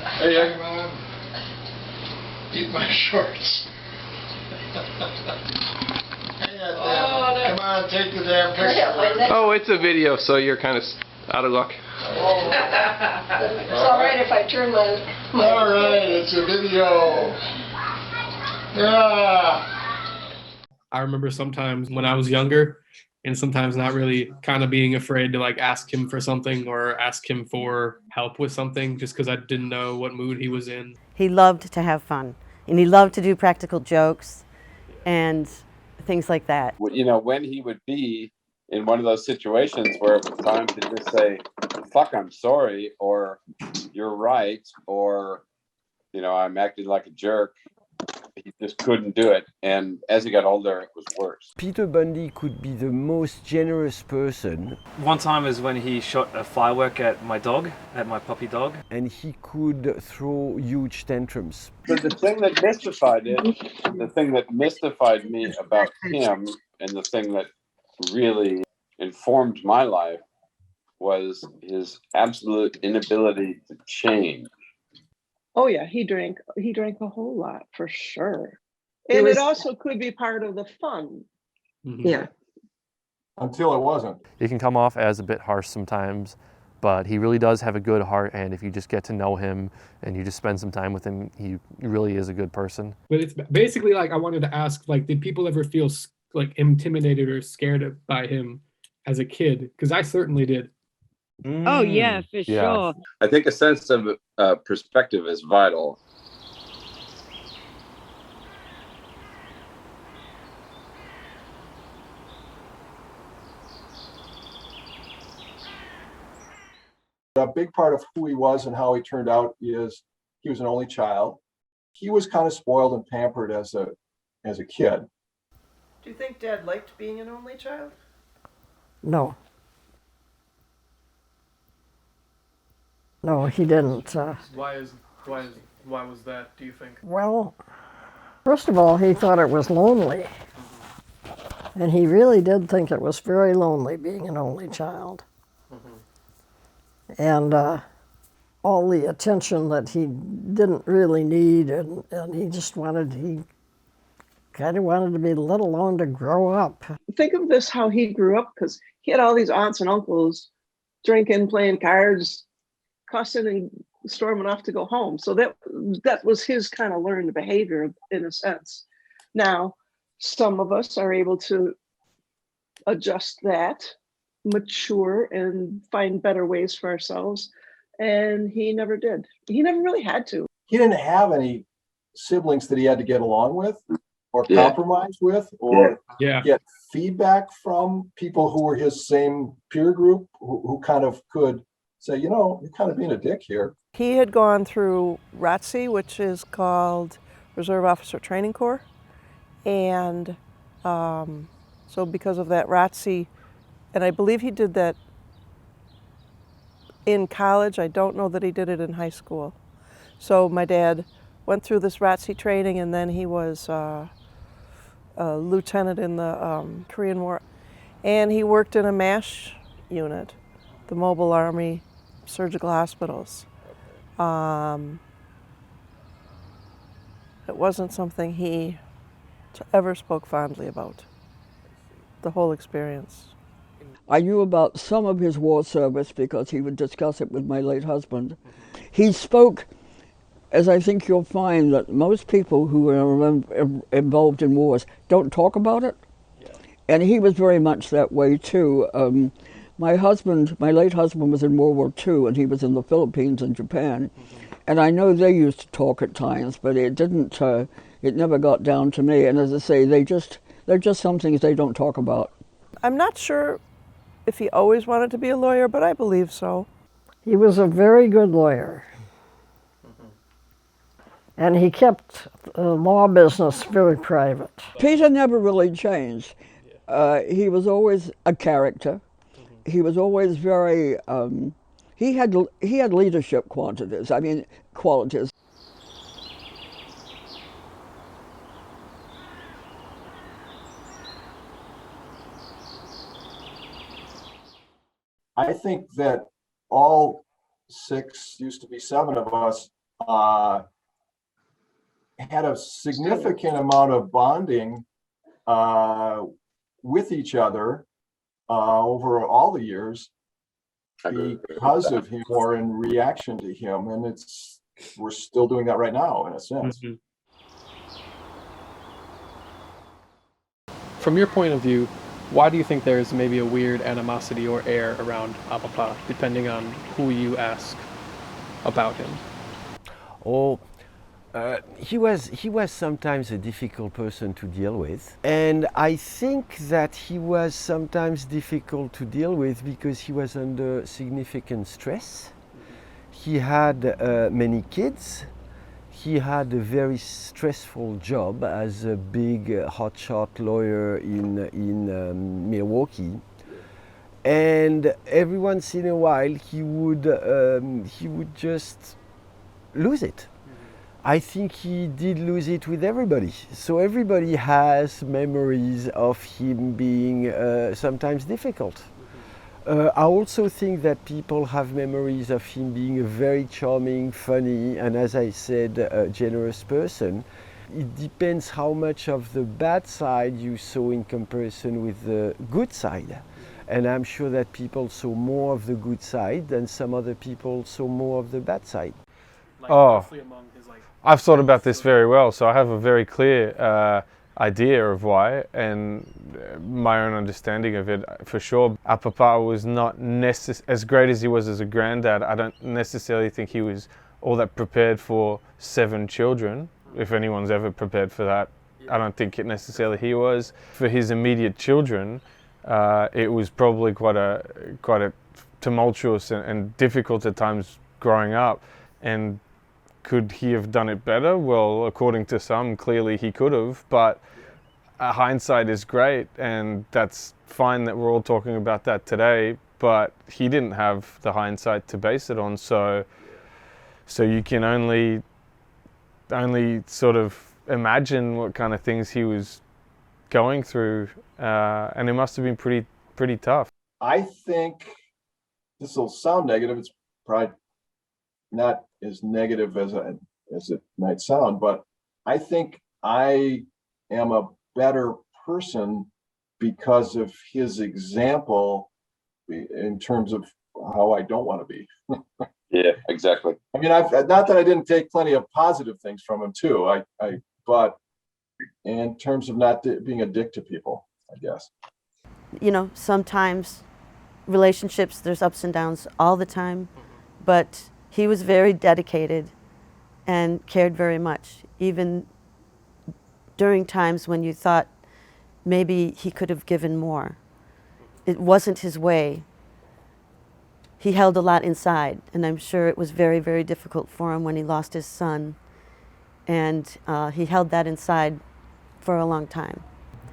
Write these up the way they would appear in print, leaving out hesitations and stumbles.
Hey, young man. Eat my shorts. Come on, take the damn picture. Oh, it's a video, so you're kind of out of luck. It's all right if I turn my... All right, it's a video. Yeah. I remember sometimes when I was younger and sometimes not really kind of being afraid to like ask him for something or ask him for help with something just because I didn't know what mood he was in. He loved to have fun and he loved to do practical jokes and things like that. You know, when he would be in one of those situations where it was time to just say, fuck, I'm sorry, or you're right, or, you know, I'm acting like a jerk. He just couldn't do it. And as he got older, it was worse. Peter Bundy could be the most generous person. One time is when he shot a firework at my dog, at my puppy dog. And he could throw huge tantrums. But the thing that mystified me about him, and the thing that really informed my life, was his absolute inability to change. Oh yeah, he drank a whole lot for sure. And it also could be part of the fun. Mm-hmm. Yeah. Until it wasn't. He can come off as a bit harsh sometimes, but he really does have a good heart, and if you just get to know him and you just spend some time with him, he really is a good person. But it's basically like I wanted to ask, like, did people ever feel like intimidated or scared by him as a kid? Because I certainly did. Oh yeah, for sure. I think a sense of perspective is vital. A big part of who he was and how he turned out is he was an only child. He was kind of spoiled and pampered as a kid. Do you think Dad liked being an only child? No. No, he didn't. Why was that, do you think? Well, first of all, he thought it was lonely. And he really did think it was very lonely being an only child. And all the attention that he didn't really need, and he kind of wanted to be let alone to grow up. Think of this, how he grew up, because he had all these aunts and uncles drinking, playing cards, cussing and storming off to go home. So that was his kind of learned behavior in a sense. Now, some of us are able to adjust that, mature, and find better ways for ourselves. And he never did. He never really had to. He didn't have any siblings that he had to get along with or compromise with or get feedback from people who were his same peer group who kind of could say, you know, you're kind of being a dick here. He had gone through ROTC, which is called Reserve Officer Training Corps. And so because of that ROTC, and I believe he did that in college. I don't know that he did it in high school. So my dad went through this ROTC training, and then he was a lieutenant in the Korean War. And he worked in a MASH unit, the Mobile Army Surgical Hospitals. It wasn't something he ever spoke fondly about, the whole experience. I knew about some of his war service because he would discuss it with my late husband. He spoke, as I think you'll find, that most people who are involved in wars don't talk about it. And he was very much that way too. My late husband was in World War II, and he was in the Philippines and Japan. And I know they used to talk at times, but it didn't. It never got down to me. And as I say, they're just some things they don't talk about. I'm not sure if he always wanted to be a lawyer, but I believe so. He was a very good lawyer. And he kept the law business very private. Peter never really changed. He was always a character. He was always very. He had leadership qualities. I think that all 6, used to be 7 of us, had a significant amount of bonding with each other over all the years because of him or in reaction to him. And we're still doing that right now in a sense. Mm-hmm. From your point of view, why do you think there's maybe a weird animosity or air around Apapa, depending on who you ask about him? Oh, he was sometimes a difficult person to deal with, and I think that he was sometimes difficult to deal with because he was under significant stress. He had many kids. He had a very stressful job as a big hotshot lawyer in Milwaukee, and every once in a while he would just lose it. I think he did lose it with everybody. So everybody has memories of him being sometimes difficult. I also think that people have memories of him being a very charming, funny, and as I said, a generous person. It depends how much of the bad side you saw in comparison with the good side. And I'm sure that people saw more of the good side than some other people saw more of the bad side. I've thought about this very well, so I have a very clear idea of why, and my own understanding of it for sure. Apapa was not as great as he was as a granddad. I don't necessarily think he was all that prepared for 7 children, if anyone's ever prepared for that. I don't think it necessarily he was. For his immediate children, it was probably quite a tumultuous and difficult at times growing up. And could he have done it better? Well, according to some, clearly he could have, but hindsight is great, and that's fine that we're all talking about that today, but he didn't have the hindsight to base it on, so you can only sort of imagine what kind of things he was going through, and it must have been pretty tough. I think this will sound negative. It's probably not as negative as it might sound, but I think I am a better person because of his example in terms of how I don't want to be. Yeah, exactly. I mean, not that I didn't take plenty of positive things from him too. But in terms of not being a dick to people, I guess. You know, sometimes relationships, there's ups and downs all the time, but he was very dedicated and cared very much, even during times when you thought maybe he could have given more. It wasn't his way. He held a lot inside, and I'm sure it was very, very difficult for him when he lost his son. And he held that inside for a long time.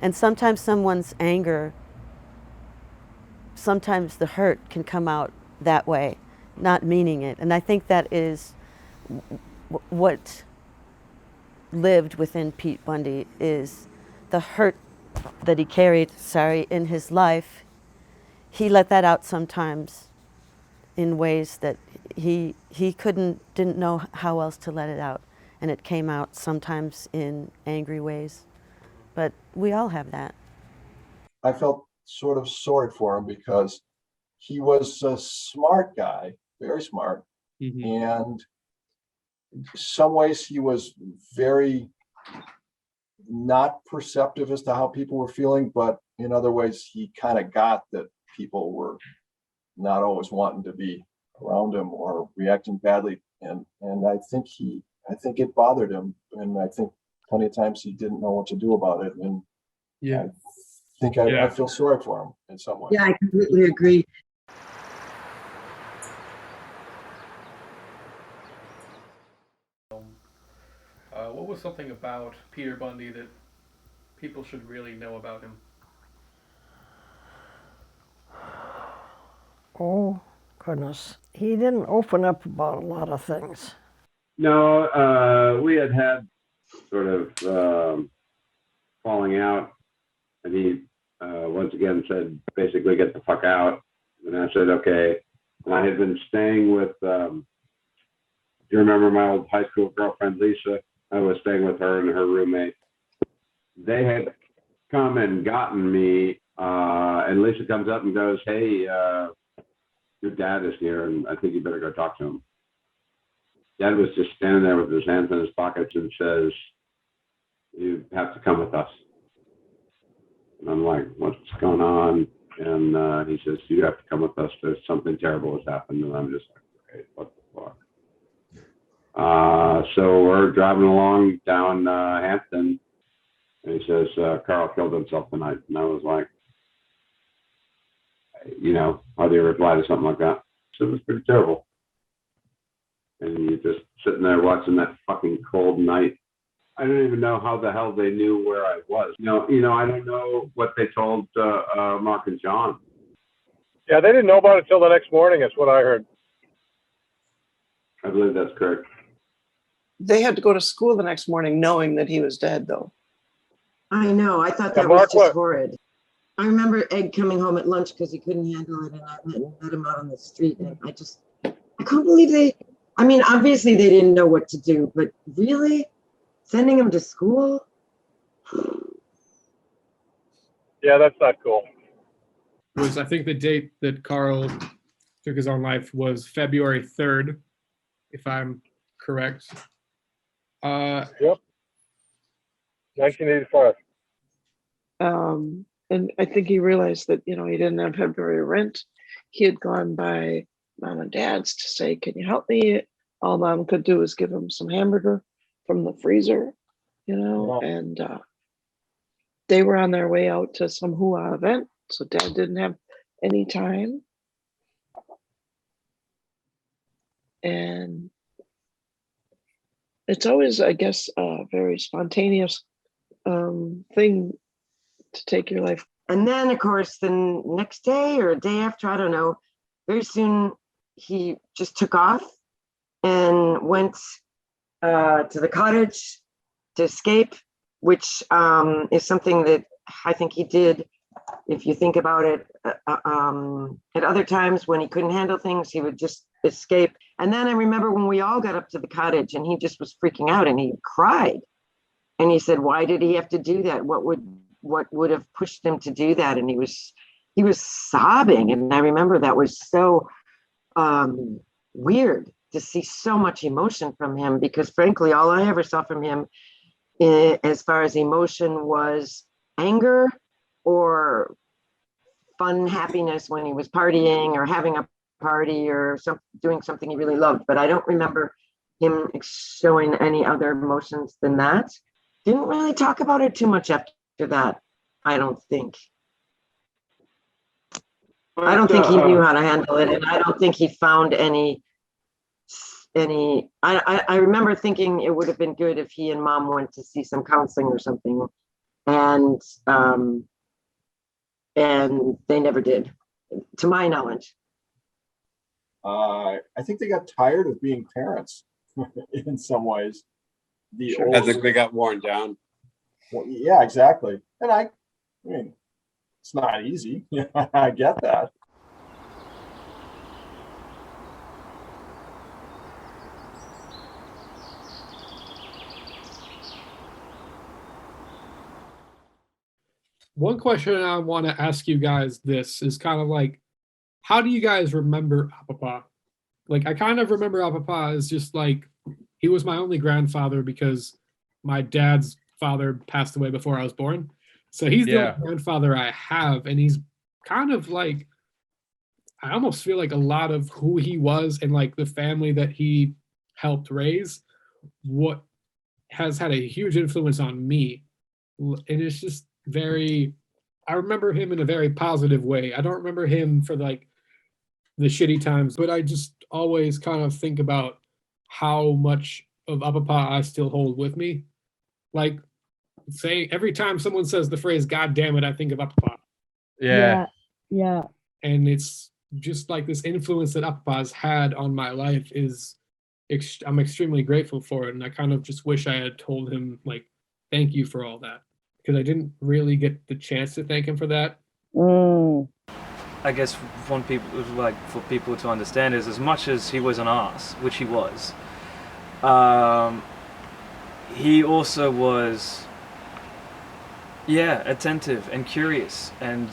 And sometimes someone's anger, sometimes the hurt can come out that way, not meaning it. And I think that is what lived within Pete Bundy, is the hurt that he carried, in his life. He let that out sometimes in ways that he didn't know how else to let it out. And it came out sometimes in angry ways. But we all have that. I felt sort of sorry for him because he was a smart guy, very smart. Mm-hmm. And in some ways he was very not perceptive as to how people were feeling, but in other ways he kind of got that people were not always wanting to be around him or reacting badly. And I think it bothered him. And I think plenty of times he didn't know what to do about it. And yeah, I think I feel sorry for him in some way. Yeah, I completely agree. What was something about Peter Bundy that people should really know about him? Oh, goodness. He didn't open up about a lot of things. No, we had sort of falling out, and he once again said, basically, get the fuck out. And I said, okay. And I had been staying with you remember my old high school girlfriend, Lisa? I was staying with her and her roommate. They had come and gotten me, and Lisa comes up and goes, "Hey, your dad is here, and I think you better go talk to him." Dad was just standing there with his hands in his pockets and says, "You have to come with us." And I'm like, "What's going on?" And he says, "You have to come with us. There's something terrible has happened." And I'm just like, "Okay, what the fuck?" So we're driving along down Hampton, and he says, "Carl killed himself tonight." And I was like, how do you reply to something like that? So it was pretty terrible. And you're just sitting there watching that fucking cold night. I don't even know how the hell they knew where I was. I don't know what they told Mark and John. Yeah, they didn't know about it till the next morning, is what I heard. I believe that's correct. They had to go to school the next morning knowing that he was dead, though. I know. I thought that was just horrid. I remember Ed coming home at lunch because he couldn't handle it, and I went and met him out on the street, and I couldn't believe obviously they didn't know what to do, but really? Sending him to school? Yeah, that's not cool. I think the date that Carl took his own life was February 3rd, if I'm correct. Yep. 1985. And I think he realized that, he didn't have February rent. He had gone by mom and dad's to say, "Can you help me?" All mom could do was give him some hamburger from the freezer, and they were on their way out to some hoo-ha event. So dad didn't have any time. And it's always, I guess, a very spontaneous thing to take your life. And then, of course, the next day or a day after, I don't know, very soon he just took off and went to the cottage to escape, which is something that I think he did. If you think about it, at other times when he couldn't handle things, he would just escape. And then I remember when we all got up to the cottage and he just was freaking out and he cried. And he said, why did he have to do that? What would have pushed him to do that? And he was sobbing. And I remember that was so weird to see so much emotion from him, because frankly, all I ever saw from him as far as emotion was anger or fun happiness when he was partying or having a party or doing something he really loved. But I don't remember him showing any other emotions than that. Didn't really talk about it too much after that, I don't think. I don't think he knew how to handle it, and I don't think he found any. I remember thinking it would have been good if he and mom went to see some counseling or something, and they never did, to my knowledge. I think they got tired of being parents in some ways. I think they got worn down. Well, yeah, exactly. And I mean, it's not easy. I get that. One question I want to ask you guys this is kind of like, how do you guys remember Apapa? Like, I kind of remember Apapa as just like, he was my only grandfather because my dad's father passed away before I was born. So he's the only grandfather I have. And he's kind of like, I almost feel like a lot of who he was and like the family that he helped raise, what has had a huge influence on me. And it's just I remember him in a very positive way. I don't remember him for like the shitty times, but I just always kind of think about how much of Apapa I still hold with me. Like, say every time someone says the phrase "God damn it," I think of Apapa. Yeah. And it's just like this influence that Apapa's had on my life is, I'm extremely grateful for it. And I kind of just wish I had told him, like, thank you for all that, because I didn't really get the chance to thank him for that. I guess for people to understand is, as much as he was an ass, which he was, he also was, attentive and curious and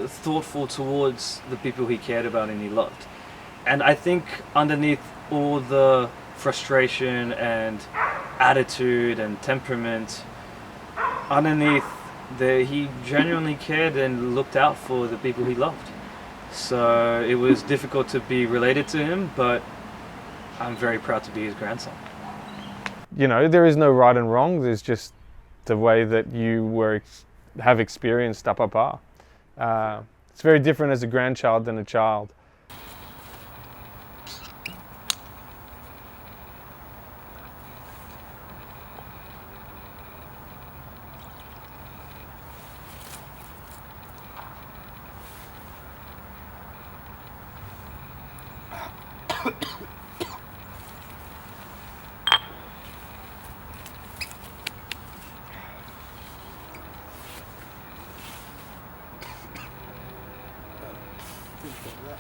thoughtful towards the people he cared about and he loved. And I think underneath all the frustration and attitude and temperament, underneath he genuinely cared and looked out for the people he loved. So it was difficult to be related to him, but I'm very proud to be his grandson. You know, there is no right and wrong. There's just the way that you have experienced Apapa. It's very different as a grandchild than a child. That.